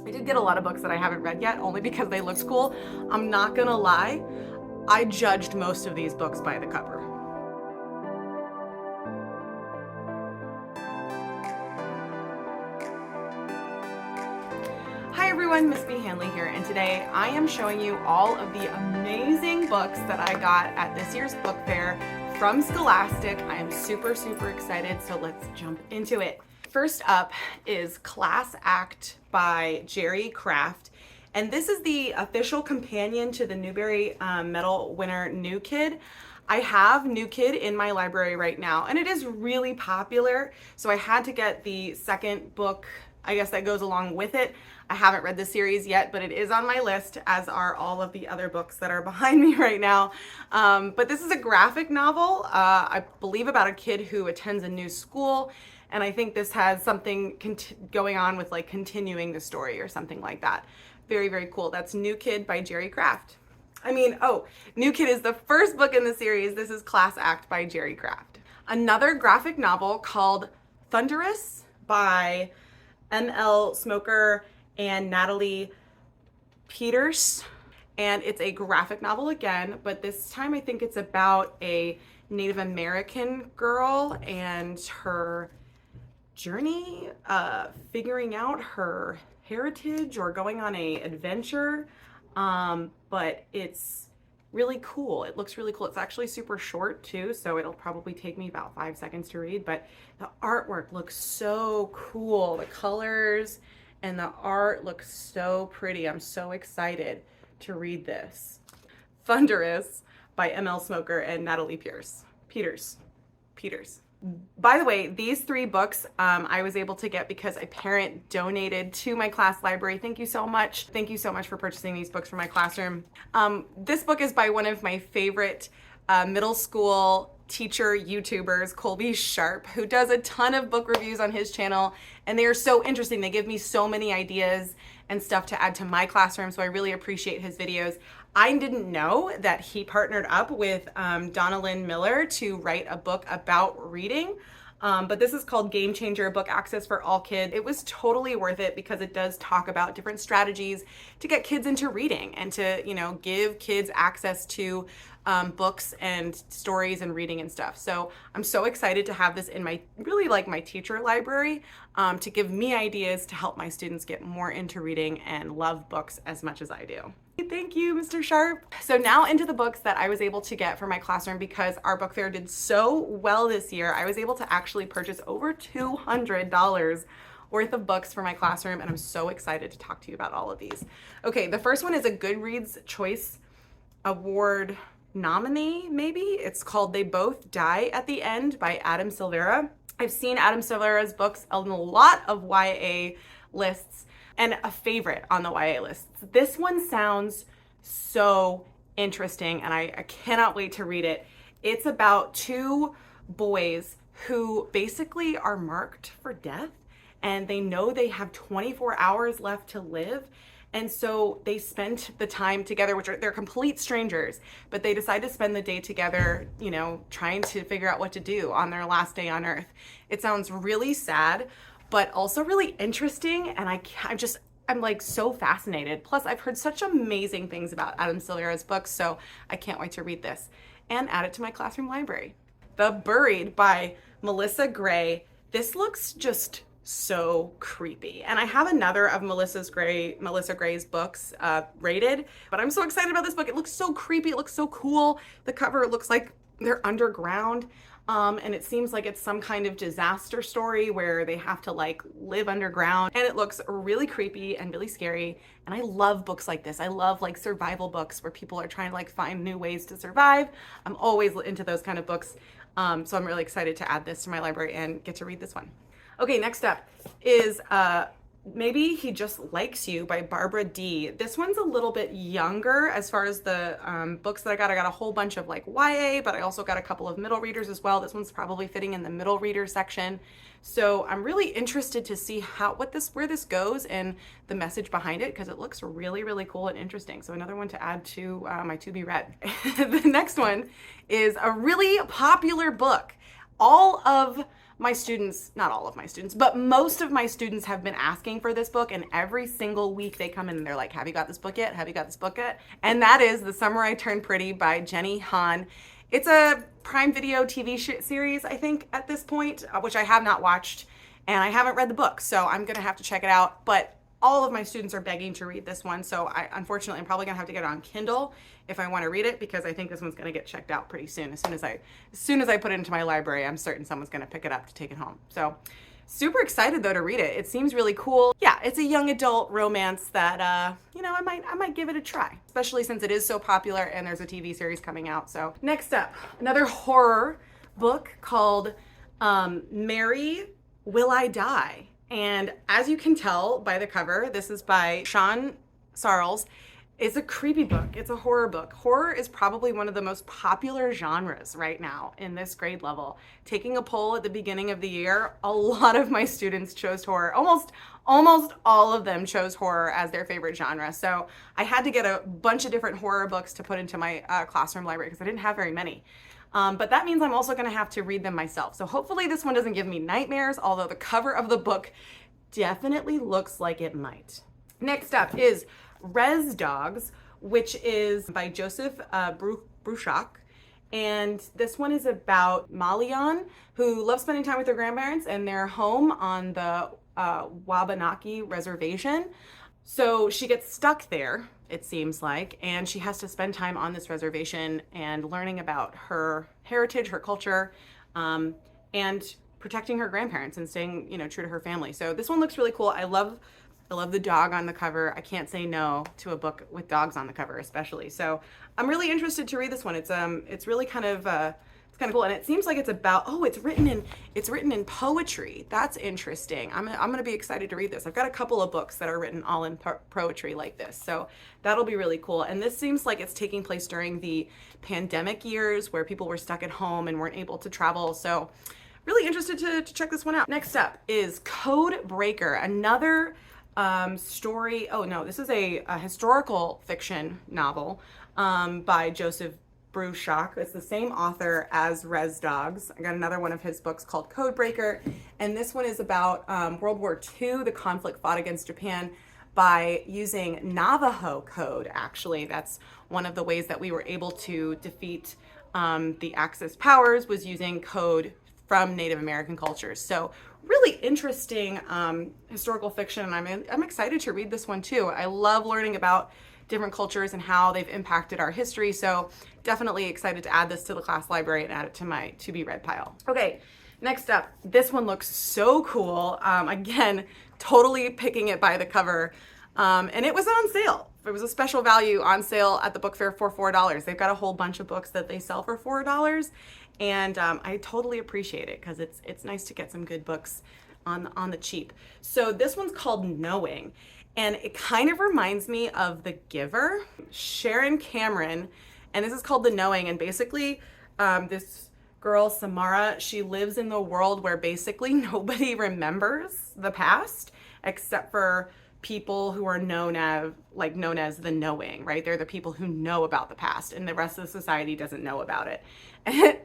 I did get a lot of books that I haven't read yet, only because they looked cool. I'm not gonna lie, I judged most of these books by the cover. Hi everyone, Miss B. Hanley here, and today I am showing you all of the amazing books that I got at this year's book fair from Scholastic. I am super, super excited, so let's jump into it. First up is Class Act by Jerry Craft, and this is the official companion to the Newbery Medal winner New Kid. I have New Kid in my library right now, and it is really popular, so I had to get the second book, I guess, that goes along with it. I haven't read the series yet, but it is on my list, as are all of the other books that are behind me right now. But this is a graphic novel, I believe, about a kid who attends a new school. And I think this has something going on with like continuing the story or something like that. Very, very cool. That's New Kid by Jerry Craft. New Kid is the first book in the series. This is Class Act by Jerry Craft. Another graphic novel called Thunderous by M.L. Smoker and Natalie Peeterse. And it's a graphic novel again, but this time I think it's about a Native American girl and her journey figuring out her heritage or going on a adventure, but it's really cool. It looks really cool. It's actually super short too, so it'll probably take me about 5 seconds to read, but the artwork looks so cool. The colors and the art looks so pretty. I'm so excited to read this. Thunderous by M.L. Smoker and Natalie Peeterse. By the way, these 3 books I was able to get because a parent donated to my class library. Thank you so much. Thank you so much for purchasing these books for my classroom. This book is by one of my favorite middle school teacher YouTubers, Colby Sharp, who does a ton of book reviews on his channel, and they are so interesting. They give me so many ideas and stuff to add to my classroom, so I really appreciate his videos. I didn't know that he partnered up with Donalyn Miller to write a book about reading, but this is called Game Changer, Book Access for All Kids. It was totally worth it because it does talk about different strategies to get kids into reading and to, you know, give kids access to books and stories and reading and stuff. So I'm so excited to have this in my, really like my teacher library, to give me ideas to help my students get more into reading and love books as much as I do. Thank you, Mr. Sharp. So now into the books that I was able to get for my classroom because our book fair did so well this year. I was able to actually purchase over $200 worth of books for my classroom, and I'm so excited to talk to you about all of these. Okay, the first one is a Goodreads Choice Award nominee, maybe. It's called They Both Die at the End by Adam Silvera. I've seen Adam Silvera's books on a lot of YA lists, and a favorite on the YA lists. This one sounds so interesting, and I cannot wait to read it. It's about 2 boys who basically are marked for death, and they know they have 24 hours left to live. And so they spend the time together, they're complete strangers, but they decide to spend the day together, you know, trying to figure out what to do on their last day on Earth. It sounds really sad, but also really interesting, and I'm like so fascinated. Plus, I've heard such amazing things about Adam Silvera's books, so I can't wait to read this and add it to my classroom library. The Buried by Melissa Gray. This looks just so creepy, and I have another of Melissa Gray's books rated, but I'm so excited about this book. It looks so creepy. It looks so cool. The cover looks like they're underground. And it seems like it's some kind of disaster story where they have to like live underground, and it looks really creepy and really scary. And I love books like this. I love like survival books where people are trying to like find new ways to survive. I'm always into those kind of books. So I'm really excited to add this to my library and get to read this one. Okay, next up is Maybe He Just Likes You by Barbara D. This one's a little bit younger as far as the books that I got. I got a whole bunch of like YA, but I also got a couple of middle readers as well. This one's probably fitting in the middle reader section. So I'm really interested to see where this goes and the message behind it, because it looks really, really cool and interesting. So another one to add to my to be read. The next one is a really popular book. All of my students, not all of my students, but most of my students have been asking for this book, and every single week they come in and they're like, have you got this book yet? Have you got this book yet? And that is The Summer I Turned Pretty by Jenny Hahn. It's a Prime Video TV series, I think, at this point, which I have not watched, and I haven't read the book, so I'm gonna have to check it out. But all of my students are begging to read this one, so unfortunately, I'm probably gonna have to get it on Kindle if I want to read it, because I think this one's gonna get checked out pretty soon. As soon as I put it into my library, I'm certain someone's gonna pick it up to take it home. So super excited though to read it. It seems really cool. Yeah, it's a young adult romance that you know, I might give it a try, especially since it is so popular and there's a TV series coming out. So next up, another horror book called Mary, Will I Die? And as you can tell by the cover, this is by Shawn Sarles. It's a creepy book. It's a horror book. Horror is probably one of the most popular genres right now in this grade level. Taking a poll at the beginning of the year, a lot of my students chose horror. Almost all of them chose horror as their favorite genre. So I had to get a bunch of different horror books to put into my classroom library because I didn't have very many. But that means I'm also going to have to read them myself. So hopefully this one doesn't give me nightmares, although the cover of the book definitely looks like it might. Next up is Res Dogs, which is by Joseph Bruchac. And this one is about Malian, who loves spending time with her grandparents and their home on the Wabanaki Reservation. So she gets stuck there, it seems like, and she has to spend time on this reservation and learning about her heritage, her culture, and protecting her grandparents and staying, you know, true to her family. So this one looks really cool. I love the dog on the cover. I can't say no to a book with dogs on the cover, especially. So I'm really interested to read this one. It's really kind of it's kind of cool, and it seems like it's about, oh, it's written in poetry. That's interesting. I'm gonna be excited to read this. I've got a couple of books that are written all in poetry like this, so that'll be really cool. And this seems like it's taking place during the pandemic years where people were stuck at home and weren't able to travel. So really interested to check this one out. Next up is Code Breaker, another story. Oh no, this is a historical fiction novel by Joseph Bruchac. It's the same author as Res Dogs. I got another one of his books called Code Breaker, and this one is about World War II, the conflict fought against Japan by using Navajo code. Actually, that's one of the ways that we were able to defeat the Axis powers, was using code from Native American cultures. So really interesting historical fiction, and I'm excited to read this one too. I love learning about different cultures and how they've impacted our history, so definitely excited to add this to the class library and add it to my to-be read pile. Okay, next up, this one looks so cool. Again, totally picking it by the cover, and it was on sale. It was a special value on sale at the book fair for $4. They've got a whole bunch of books that they sell for $4, and I totally appreciate it because it's nice to get some good books on the cheap. So this one's called Knowing, and it kind of reminds me of The Giver. Sharon Cameron, and this is called The Knowing, and basically this girl, Samara, she lives in the world where basically nobody remembers the past except for people who are known as the knowing, right? They're the people who know about the past, and the rest of the society doesn't know about it.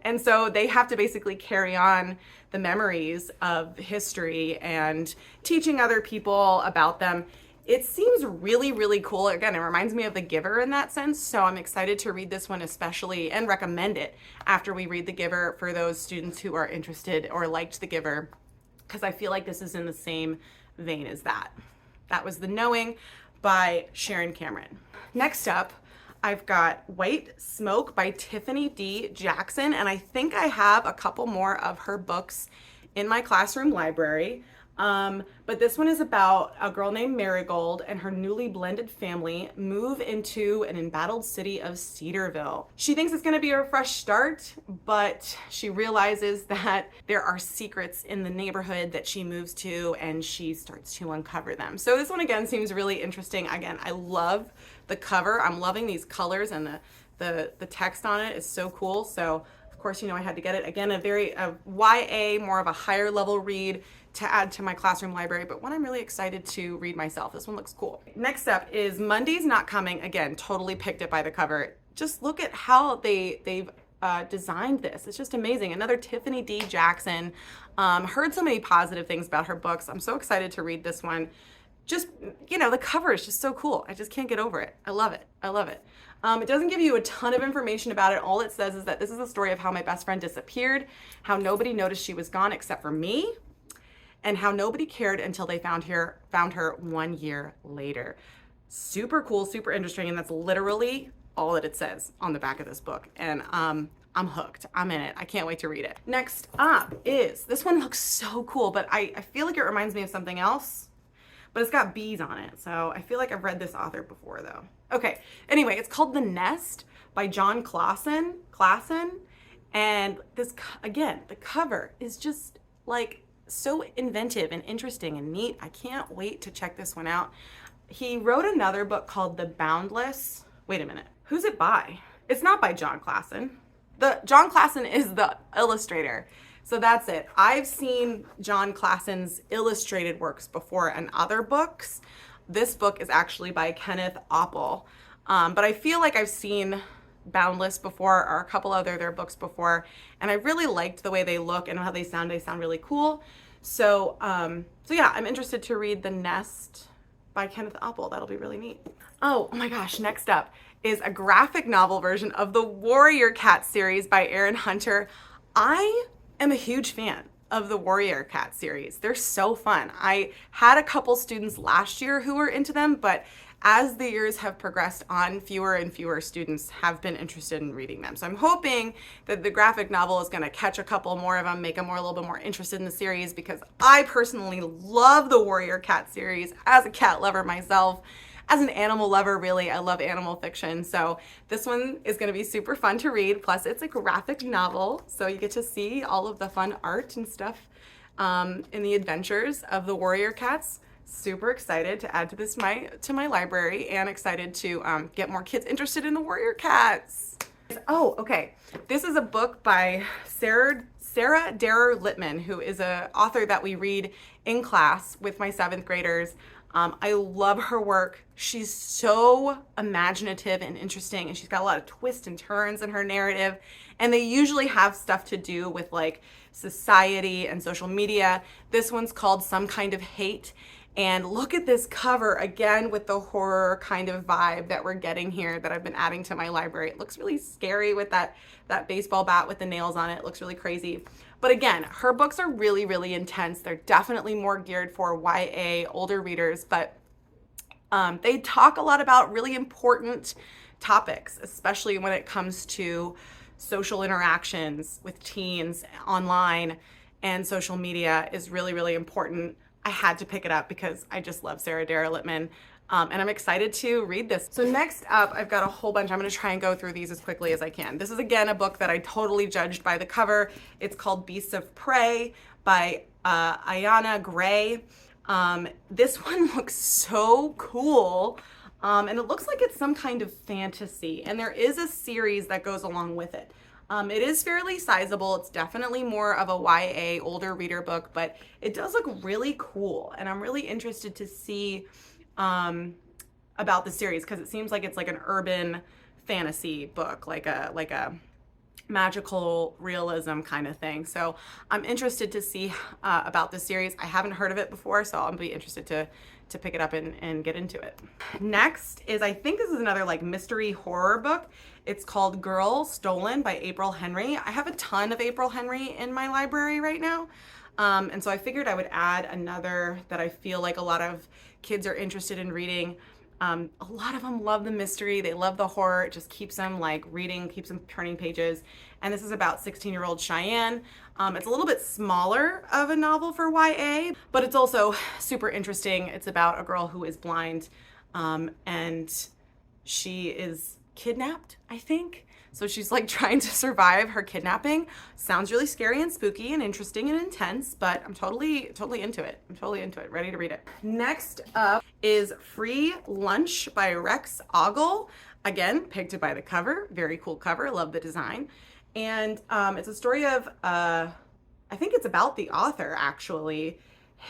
And so they have to basically carry on the memories of history and teaching other people about them. It seems really, really cool. Again, it reminds me of The Giver in that sense. So I'm excited to read this one especially, and recommend it after we read The Giver for those students who are interested or liked The Giver, because I feel like this is in the same vein as that. That was The Knowing by Sharon Cameron. Next up, I've got White Smoke by Tiffany D. Jackson, and I think I have a couple more of her books in my classroom library. But this one is about a girl named Marigold and her newly blended family move into an embattled city of Cedarville. She thinks it's going to be a fresh start, but she realizes that there are secrets in the neighborhood that she moves to, and she starts to uncover them. So this one again seems really interesting. Again, I love the cover. I'm loving these colors, and the text on it is so cool. So of course, you know, I had to get it. Again, a YA, more of a higher level read to add to my classroom library, but one I'm really excited to read myself. This one looks cool. Next up is Monday's Not Coming. Again, totally picked it by the cover. Just look at how they've designed this. It's just amazing. Another Tiffany D. Jackson. Heard so many positive things about her books. I'm so excited to read this one. Just, you know, the cover is just so cool. I just can't get over it. I love it. I love it. It doesn't give you a ton of information about it. All it says is that this is a story of how my best friend disappeared, how nobody noticed she was gone except for me, and how nobody cared until they found her 1 year later. Super cool, super interesting, and that's literally all that it says on the back of this book. And I'm hooked. I'm in it. I can't wait to read it. Next up is, this one looks so cool, but I feel like it reminds me of something else, but it's got bees on it. So I feel like I've read this author before though. Okay, anyway, it's called The Nest by John Klassen. And this, again, the cover is just like so inventive and interesting and neat. I can't wait to check this one out. He wrote another book called The Boundless. Wait a minute, who's it by? It's not by John Klassen. John Klassen is the illustrator. So that's it. I've seen John Klassen's illustrated works before in other books. This book is actually by Kenneth Oppel. But I feel like I've seen Boundless before, or a couple other their books before, and I really liked the way they look and how they sound. They sound really cool. So yeah, I'm interested to read The Nest by Kenneth Oppel. That'll be really neat. Oh my gosh, next up is a graphic novel version of the Warrior Cat series by Erin Hunter. I am a huge fan of the Warrior Cat series. They're so fun. I had a couple students last year who were into them, but as the years have progressed on, fewer and fewer students have been interested in reading them. So I'm hoping that the graphic novel is going to catch a couple more of them, make them a little bit more interested in the series, because I personally love the Warrior Cat series as a cat lover myself. As an animal lover, really, I love animal fiction. So this one is going to be super fun to read. Plus, it's a graphic novel, so you get to see all of the fun art and stuff in the adventures of the Warrior Cats. Super excited to add to this to my library, and excited to get more kids interested in the Warrior Cats. Oh, okay. This is a book by Sarah Darer Littman, who is an author that we read in class with my 7th graders. I love her work. She's so imaginative and interesting, and she's got a lot of twists and turns in her narrative, and they usually have stuff to do with like society and social media. This one's called Some Kind of Hate, and look at this cover again with the horror kind of vibe that we're getting here that I've been adding to my library. It looks really scary with that baseball bat with the nails on it. It looks really crazy. But again, her books are really, really intense. They're definitely more geared for YA, older readers, but they talk a lot about really important topics, especially when it comes to social interactions with teens online, and social media is really, really important. I had to pick it up because I just love Sarah Darer Littman. And I'm excited to read this. So next up, I've got a whole bunch. I'm going to try and go through these as quickly as I can. This is, again, a book that I totally judged by the cover. It's called Beasts of Prey by Ayana Gray. This one looks so cool. And it looks like it's some kind of fantasy. And there is a series that goes along with it. It is fairly sizable. It's definitely more of a YA, older reader book, but it does look really cool. And I'm really interested to see about the series, because it seems like it's like an urban fantasy book, like a magical realism kind of thing. So I'm interested to see about the series. I haven't heard of it before, so I'll be interested to pick it up and get into it. Next is, I think this is another like mystery horror book. It's called Girl Stolen by April Henry. I have a ton of April Henry in my library right now. And so I figured I would add another that I feel like a lot of kids are interested in reading. A lot of them love the mystery. They love the horror. It just keeps them like reading, keeps them turning pages. And this is about 16-year-old Cheyenne. It's a little bit smaller of a novel for YA, but it's also super interesting. It's about a girl who is blind, and she is kidnapped, I think. So she's like trying to survive her kidnapping. Sounds really scary and spooky and interesting and intense, but I'm totally into it. I'm totally into it, ready to read it. Next up is Free Lunch by Rex Ogle. Again, picked by the cover. Very cool cover, love the design. And it's a story of, I think it's about the author actually.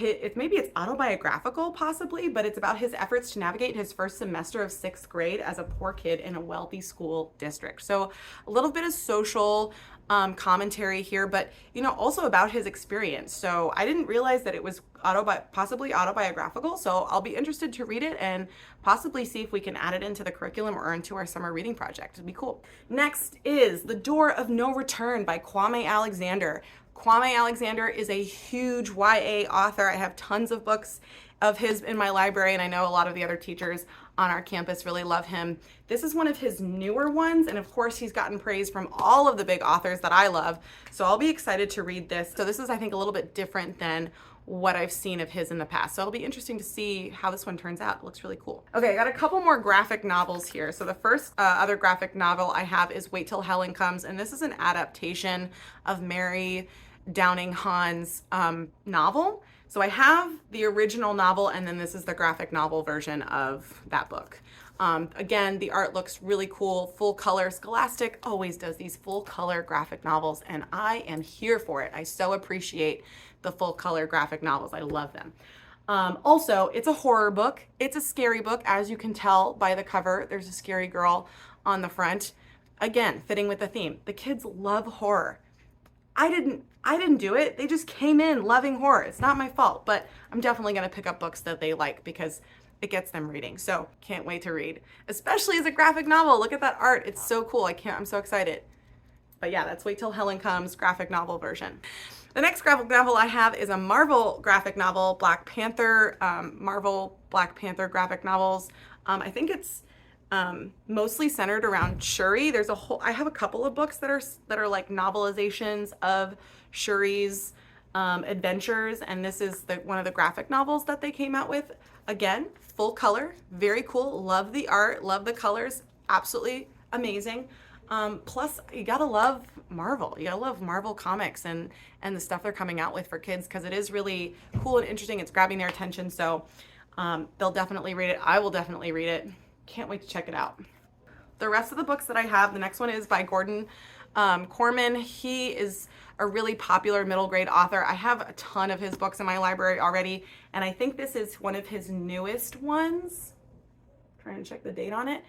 maybe it's autobiographical possibly, but it's about his efforts to navigate his first semester of 6th grade as a poor kid in a wealthy school district. So a little bit of social commentary here, but also about his experience. So I didn't realize that it was possibly autobiographical. So I'll be interested to read it and possibly see if we can add it into the curriculum or into our summer reading project. It'd be cool. Next is The Door of No Return by Kwame Alexander. Kwame Alexander is a huge YA author. I have tons of books of his in my library, and I know a lot of the other teachers on our campus really love him. This is one of his newer ones, and of course he's gotten praise from all of the big authors that I love, so I'll be excited to read this. So this is, I think, a little bit different than what I've seen of his in the past, so it'll be interesting to see how this one turns out. It looks really cool. Okay, I got a couple more graphic novels here. So the first other graphic novel I have is Wait Till Helen Comes, and this is an adaptation of Mary Downing Hahn's novel. So I have the original novel, and then this is the graphic novel version of that book. Again, the art looks really cool, full color. Scholastic always does these full color graphic novels, and I am here for it. I so appreciate the full color graphic novels. I love them. Also, it's a horror book. It's a scary book, as you can tell by the cover. There's a scary girl on the front. Again, fitting with the theme. The kids love horror. I didn't do it. They just came in loving horror. It's not my fault, but I'm definitely going to pick up books that they like because it gets them reading. So can't wait to read, especially as a graphic novel. Look at that art. It's so cool. I'm so excited. But yeah, that's Wait Till Helen Comes graphic novel version. The next graphic novel I have is a Marvel graphic novel, Black Panther, Marvel Black Panther graphic novels. I think it's mostly centered around Shuri. I have a couple of books that are like novelizations of Shuri's adventures, and this is one of the graphic novels that they came out with. Again, full color, very cool. Love the art, love the colors, absolutely amazing. Plus, you gotta love Marvel. You gotta love Marvel comics and the stuff they're coming out with for kids, because it is really cool and interesting. It's grabbing their attention, so they'll definitely read it. I will definitely read it. Can't wait to check it out. The rest of the books that I have, the next one is by Gordon Corman. He is a really popular middle grade author. I have a ton of his books in my library already, and I think this is one of his newest ones. Trying to check the date on it.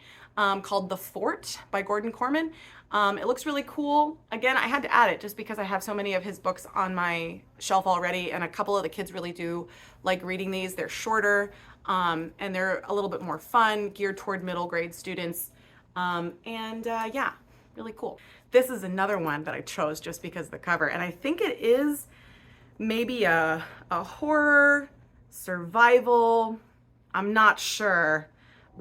Called The Fort by Gordon Corman. It looks really cool. Again, I had to add it just because I have so many of his books on my shelf already, and a couple of the kids really do like reading these. They're shorter, and they're a little bit more fun, geared toward middle grade students. Yeah, really cool. This is another one that I chose just because of the cover, and I think it is maybe a horror, survival, I'm not sure,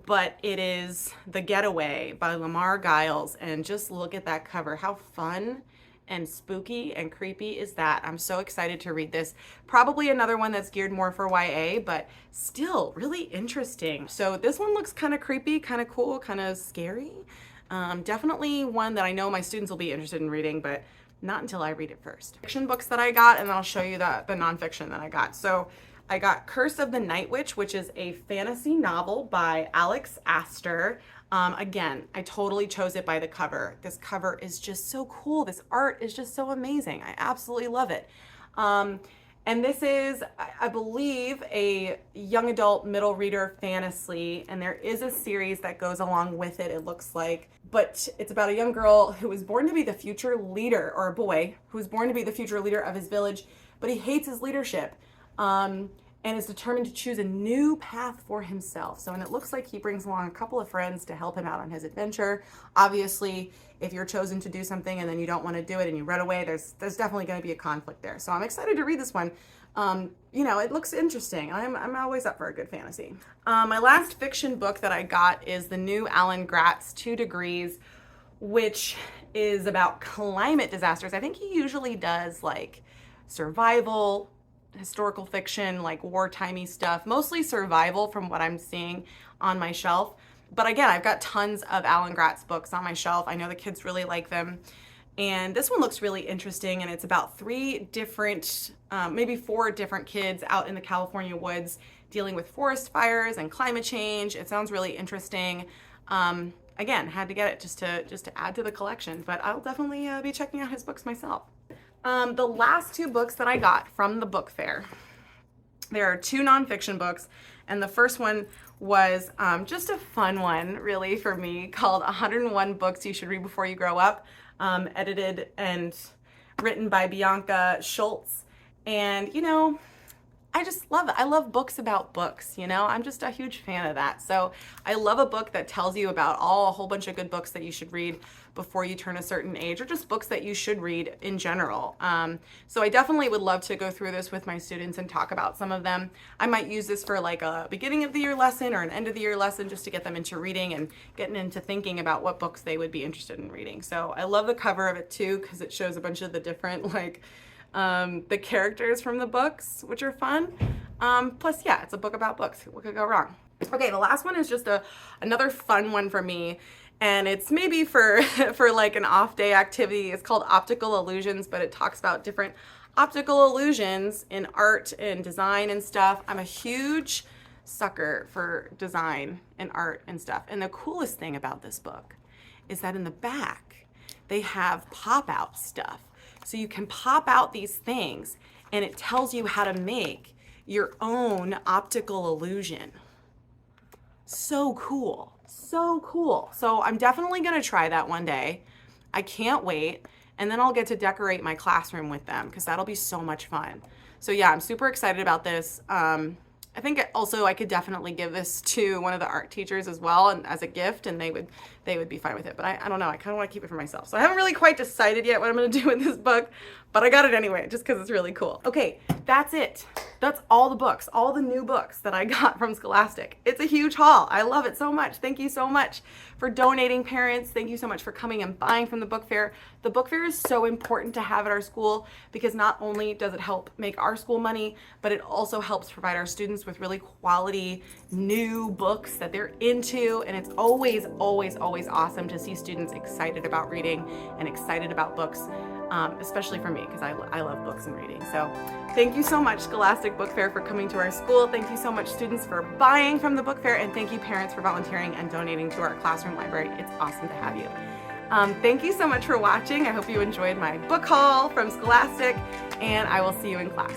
but it is The Getaway by Lamar, Giles, and just look at that cover. How fun and spooky and creepy is that? I'm so excited to read this. Probably another one that's geared more for YA, but still really interesting. So this one looks kind of creepy, kind of cool, kind of scary. Definitely one that I know my students will be interested in reading, but not until I read it first. Fiction books that I got, and then I'll show you the nonfiction that I got. So I got Curse of the Night Witch, which is a fantasy novel by Alex Astor. Again, I totally chose it by the cover. This cover is just so cool. This art is just so amazing. I absolutely love it. And this is, I believe, a young adult middle reader fantasy, and there is a series that goes along with it, it looks like. But it's about a young girl who was born to be the future leader, or a boy who was born to be the future leader of his village, but he hates his leadership. And is determined to choose a new path for himself. And it looks like he brings along a couple of friends to help him out on his adventure. Obviously, if you're chosen to do something and then you don't want to do it and you run away, there's definitely going to be a conflict there. So I'm excited to read this one. It looks interesting. I'm always up for a good fantasy. My last fiction book that I got is the new Alan Gratz 2 Degrees, which is about climate disasters. I think he usually does like survival, historical fiction, like wartimey stuff, mostly survival from what I'm seeing on my shelf. But again, I've got tons of Alan Gratz books on my shelf. I know the kids really like them. And this one looks really interesting, and it's about 3 different, maybe 4 different kids out in the California woods dealing with forest fires and climate change. It sounds really interesting. Again, had to get it just to add to the collection, but I'll definitely be checking out his books myself. The last 2 books that I got from the book fair There are 2 nonfiction books, and the first one was just a fun one, really, for me, called 101 Books You Should Read Before You Grow Up, edited and written by Bianca Schultz. And, you know, I just love it. I love books about books, you know? I'm just a huge fan of that. So I love a book that tells you about a whole bunch of good books that you should read before you turn a certain age, or just books that you should read in general. So I definitely would love to go through this with my students and talk about some of them. I might use this for like a beginning of the year lesson or an end of the year lesson, just to get them into reading and getting into thinking about what books they would be interested in reading. So I love the cover of it too, because it shows a bunch of the different the characters from the books, which are fun. Plus, yeah, it's a book about books. What could go wrong? Okay, the last one is just another fun one for me, and it's maybe for like an off day activity. It's called Optical Illusions, but it talks about different optical illusions in art and design and stuff. I'm a huge sucker for design and art and stuff. And the coolest thing about this book is that in the back, they have pop-out stuff. So you can pop out these things, and it tells you how to make your own optical illusion. So cool, so cool. So I'm definitely gonna try that one day. I can't wait. And then I'll get to decorate my classroom with them, because that'll be so much fun. So yeah, I'm super excited about this. I think also I could definitely give this to one of the art teachers as well, and as a gift, and they would be fine with it. But I don't know, I kind of want to keep it for myself. So I haven't really quite decided yet what I'm going to do with this book, but I got it anyway, just because it's really cool. Okay, that's it. That's all the books, all the new books that I got from Scholastic. It's a huge haul. I love it so much. Thank you so much for donating, parents. Thank you so much for coming and buying from the book fair. The book fair is so important to have at our school, because not only does it help make our school money, but it also helps provide our students with really quality new books that they're into. And it's always, always, always awesome to see students excited about reading and excited about books, especially for me, because I love books and reading. So thank you so much, Scholastic Book Fair, for coming to our school. Thank you so much, students, for buying from the book fair, and thank you, parents, for volunteering and donating to our classroom library. It's awesome to have you. Thank you so much for watching. I hope you enjoyed my book haul from Scholastic, and I will see you in class.